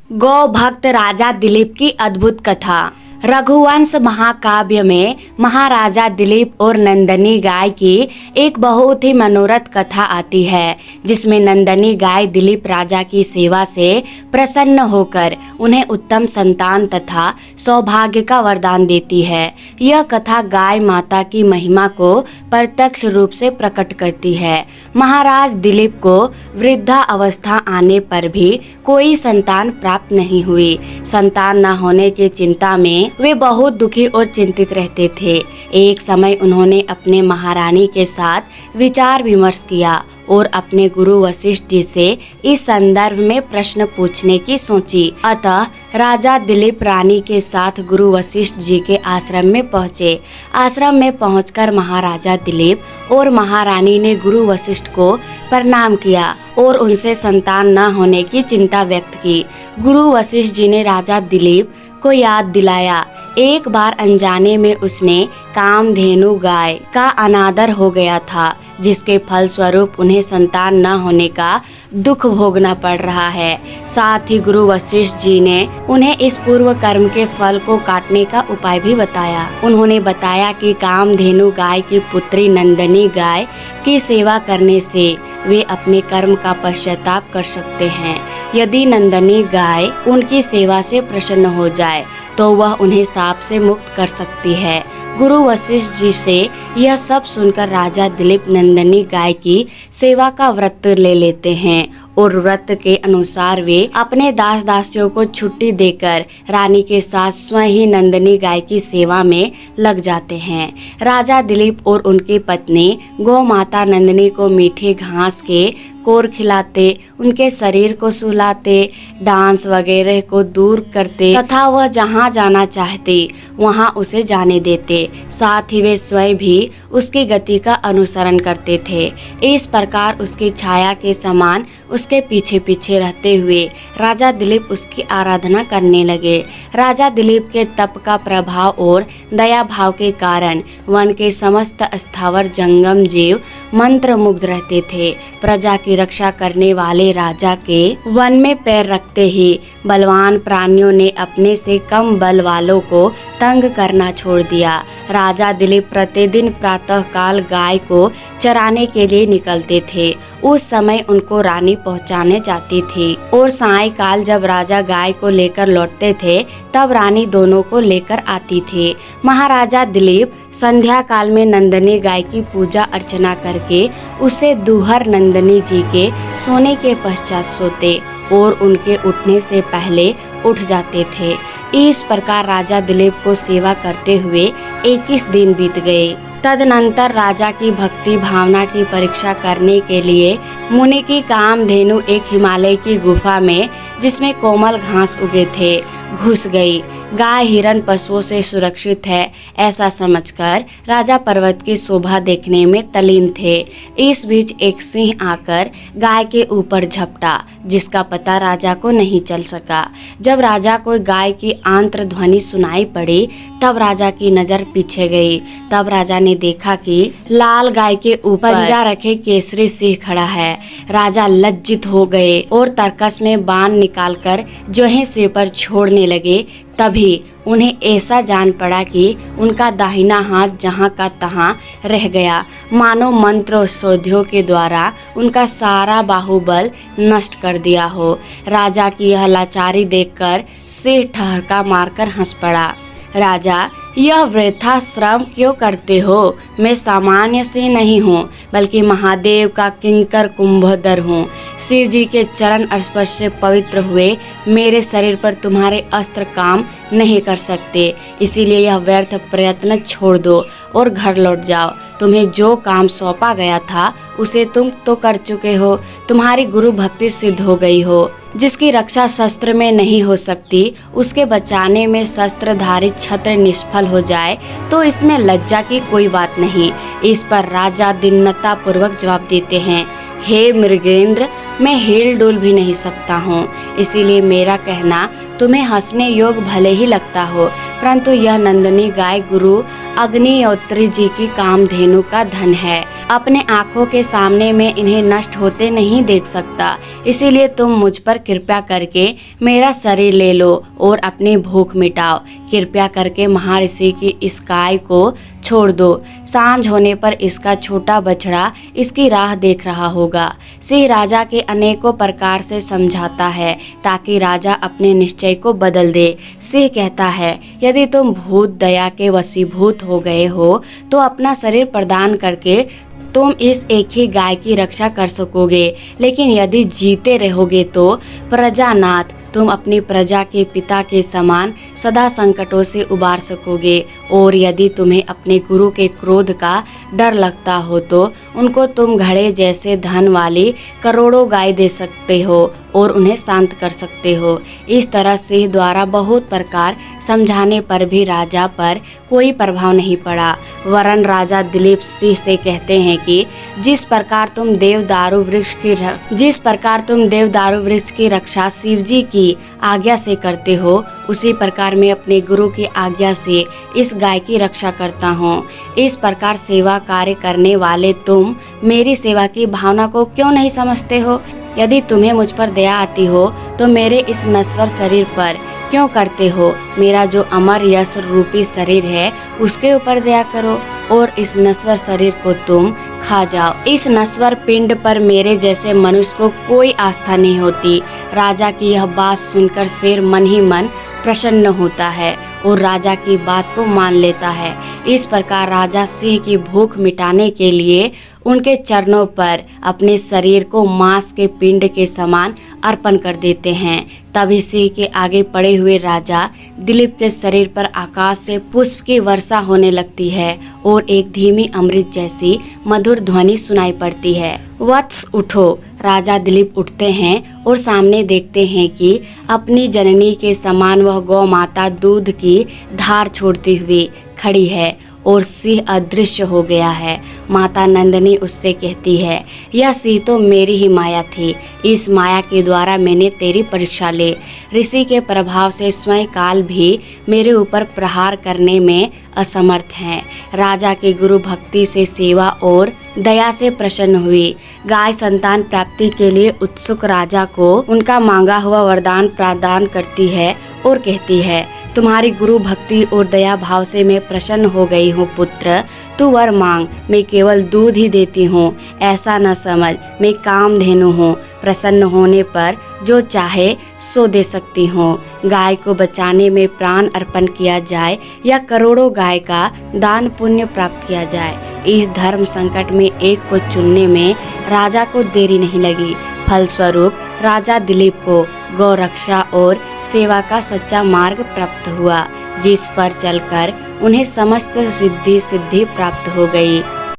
गौ भक्त राजा दिलीप की अद्भुत कथा। रघुवंश महाकाव्य में महाराजा दिलीप और नंदनी गाय की एक बहुत ही मनोरथ कथा आती है, जिसमें नंदनी गाय दिलीप राजा की सेवा से प्रसन्न होकर उन्हें उत्तम संतान तथा सौभाग्य का वरदान देती है। यह कथा गाय माता की महिमा को प्रत्यक्ष रूप से प्रकट करती है। महाराज दिलीप को वृद्धा अवस्था आने पर भी कोई संतान प्राप्त नहीं हुई। संतान न होने की चिंता में वे बहुत दुखी और चिंतित रहते थे। एक समय उन्होंने अपने महारानी के साथ विचार विमर्श किया और अपने गुरु वशिष्ठ जी से इस संदर्भ में प्रश्न पूछने की सोची। अतः राजा दिलीप रानी के साथ गुरु वशिष्ठ जी के आश्रम में पहुँचे। आश्रम में पहुंचकर महाराजा दिलीप और महारानी ने गुरु वशिष्ठ को प्रणाम किया और उनसे संतान न होने की चिंता व्यक्त की। गुरु वशिष्ठ जी ने राजा दिलीप को याद दिलाया, एक बार अनजाने में उसने कामधेनु गाय का अनादर हो गया था, जिसके फल स्वरूप उन्हें संतान न होने का दुख भोगना पड़ रहा है। साथ ही गुरु वशिष्ठ जी ने उन्हें इस पूर्व कर्म के फल को काटने का उपाय भी बताया। उन्होंने बताया कि कामधेनु गाय की पुत्री नंदनी गाय की सेवा करने से वे अपने कर्म का पश्चाताप कर सकते हैं। यदि नंदनी गाय उनकी सेवा से प्रसन्न हो जाए तो वह उन्हें शाप से मुक्त कर सकती है। गुरु वशिष्ठ जी से यह सब सुनकर राजा दिलीप नंदनी गाय की सेवा का व्रत ले लेते हैं और व्रत के अनुसार वे अपने दास दासियों को छुट्टी देकर रानी के साथ स्वयं ही नंदनी गाय की सेवा में लग जाते हैं। राजा दिलीप और उनकी पत्नी गौ माता नंदनी को मीठे घास के कोर खिलाते, उनके शरीर को सुलाते, डांस वगैरह को दूर करते तथा वह जहाँ जाना चाहती वहाँ उसे जाने देते। साथ ही वे स्वयं भी उसकी गति का अनुसरण करते थे। इस प्रकार उसकी छाया के समान उसके पीछे पीछे रहते हुए राजा दिलीप उसकी आराधना करने लगे। राजा दिलीप के तप का प्रभाव और दया भाव के कारण वन के समस्त स्थावर जंगम जीव मंत्र मुग्ध रहते थे। प्रजा की रक्षा करने वाले राजा के वन में पैर रखते ही बलवान प्राणियों ने अपने से कम बल वालों को तंग करना छोड़ दिया। राजा दिलीप प्रतिदिन प्रातः काल गाय को चराने के लिए निकलते थे। उस समय उनको रानी पहुंचाने जाती थी और सायंकाल जब राजा गाय को लेकर लौटते थे तब रानी दोनों को लेकर आती थी। महाराजा दिलीप संध्या काल में नंदनी गाय की पूजा अर्चना करके उसे दूहर नंदनी जी के सोने के पश्चात सोते और उनके उठने से पहले उठ जाते थे। इस प्रकार राजा दिलीप को सेवा करते हुए 21 दिन बीत गए। तदनंतर राजा की भक्ति भावना की परीक्षा करने के लिए मुनि की कामधेनु एक हिमालय की गुफा में, जिसमें कोमल घास उगे थे, घुस गई। गाय हिरण पशुओं से सुरक्षित है ऐसा समझकर राजा पर्वत की शोभा देखने में तल्लीन थे। इस बीच एक सिंह आकर गाय के ऊपर झपटा, जिसका पता राजा को नहीं चल सका। जब राजा को गाय की आंत्र ध्वनि सुनाई पड़ी तब राजा की नजर पीछे गई। तब राजा ने देखा कि लाल गाय के ऊपर पंजा रखे केसरी सिंह खड़ा है। राजा लज्जित हो गए और तरकस में बाण निकालकर जोहे सिर पर छोड़ने लगे। तभी उन्हें ऐसा जान पड़ा कि उनका दाहिना हाथ जहाँ का तहाँ रह गया, मानो मंत्र औषधियों के द्वारा उनका सारा बाहुबल नष्ट कर दिया हो। राजा की यह लाचारी देखकर सिंह ठहरका मारकर हंस पड़ा। राजा, यह वृथा श्रम क्यों करते हो? मैं सामान्य से नहीं हूँ, बल्कि महादेव का किंकर कुंभोदर हूँ। शिव जी के चरण स्पर्श से पवित्र हुए मेरे शरीर पर तुम्हारे अस्त्र काम नहीं कर सकते। इसीलिए यह व्यर्थ प्रयत्न छोड़ दो और घर लौट जाओ। तुम्हें जो काम सौंपा गया था उसे तुम तो कर चुके हो। तुम्हारी गुरु भक्ति सिद्ध हो गई हो। जिसकी रक्षा शस्त्र में नहीं हो सकती, उसके बचाने में शस्त्रधारी छत्र निष्फल हो जाए तो इसमें लज्जा की कोई बात नहीं। इस पर राजा दीनता पूर्वक जवाब देते हैं, हे मृगेंद्र, मैं हिल डुल भी नहीं सकता हूँ। इसीलिए मेरा कहना तुम्हें हंसने योग्य भले ही लगता हो, परंतु यह नंदनी गाय गुरु अग्निहोत्री जी की कामधेनु का धन है। अपने आँखों के सामने मैं इन्हें नष्ट होते नहीं देख सकता, इसीलिए तुम मुझ पर कृपा करके मेरा शरीर ले लो और अपनी भूख मिटाओ। कृपया करके महर्षि की इस गाय को छोड़ दो। सांझ होने पर इसका छोटा बछड़ा इसकी राह देख रहा होगा। सिंह राजा के अनेकों प्रकार से समझाता है ताकि राजा अपने निश्चय को बदल दे। सिंह कहता है, यदि तुम भूत दया के वशीभूत हो गए हो तो अपना शरीर प्रदान करके तुम इस एक ही गाय की रक्षा कर सकोगे, लेकिन यदि जीते रहोगे तो प्रजानाथ तुम अपनी प्रजा के पिता के समान सदा संकटों से उबार सकोगे। और यदि तुम्हें अपने गुरु के क्रोध का डर लगता हो तो उनको तुम घड़े जैसे धन वाली करोड़ों गाय दे सकते हो और उन्हें शांत कर सकते हो। इस तरह सिंह द्वारा बहुत प्रकार समझाने पर भी राजा पर कोई प्रभाव नहीं पड़ा। वरन राजा दिलीप सिंह से कहते हैं कि जिस प्रकार तुम देवदारू वृक्ष की रक्षा शिव जी की आज्ञा से करते हो, उसी प्रकार मैं अपने गुरु की आज्ञा से इस गाय की रक्षा करता हूँ। इस प्रकार सेवा कार्य करने वाले तुम मेरी सेवा की भावना को क्यों नहीं समझते हो? यदि तुम्हें मुझ पर दया आती हो तो मेरे इस नश्वर शरीर पर क्यों करते हो? मेरा जो अमर यश रूपी शरीर है उसके ऊपर दया करो और इस नश्वर शरीर को तुम खा जाओ। इस नश्वर पिंड पर मेरे जैसे मनुष्य को कोई आस्था नहीं होती। राजा की यह बात सुनकर शेर मन ही मन प्रसन्न होता है और राजा की बात को मान लेता है। इस प्रकार राजा सिंह की भूख मिटाने के लिए उनके चरणों पर अपने शरीर को मांस के पिंड के समान अर्पण कर देते हैं। तभी सिंह के आगे पड़े हुए राजा दिलीप के शरीर पर आकाश से पुष्प की वर्षा होने लगती है और एक धीमी अमृत जैसी मधुर ध्वनि सुनाई पड़ती है। वत्स उठो। राजा दिलीप उठते हैं और सामने देखते हैं कि अपनी जननी के समान वह गौ माता दूध की धार छोड़ती हुई खड़ी है और सिंह अदृश्य हो गया है। माता नंदनी उससे कहती है, यह सिंह तो मेरी ही माया थी। इस माया के द्वारा मैंने तेरी परीक्षा ली। ऋषि के प्रभाव से स्वयं काल भी मेरे ऊपर प्रहार करने में असमर्थ हैं। राजा के गुरु भक्ति से सेवा और दया से प्रसन्न हुई। गाय संतान प्राप्ति के लिए उत्सुक राजा को उनका मांगा हुआ वरदान प्रदान करती है और कहती है, तुम्हारी गुरु भक्ति और दया भाव से मैं प्रसन्न हो गई हूँ पुत्र, तू वर मांग, मैं केवल दूध ही देती हूँ, ऐसा न समझ, मैं कामधेनु हूँ, प्रसन्न होने पर जो चाहे सो दे सकती हूँ। गाय को बचाने में प्राण अर्पण किया जाए या करोड़ों गाय का दान पुण्य प्राप्त किया जाए, इस धर्म संकट में एक को चुनने में राजा को देरी नहीं लगी। फलस्वरूप राजा दिलीप को गौ रक्षा और सेवा का सच्चा मार्ग प्राप्त हुआ, जिस पर चलकर उन्हें समस्त सिद्धि प्राप्त हो गई।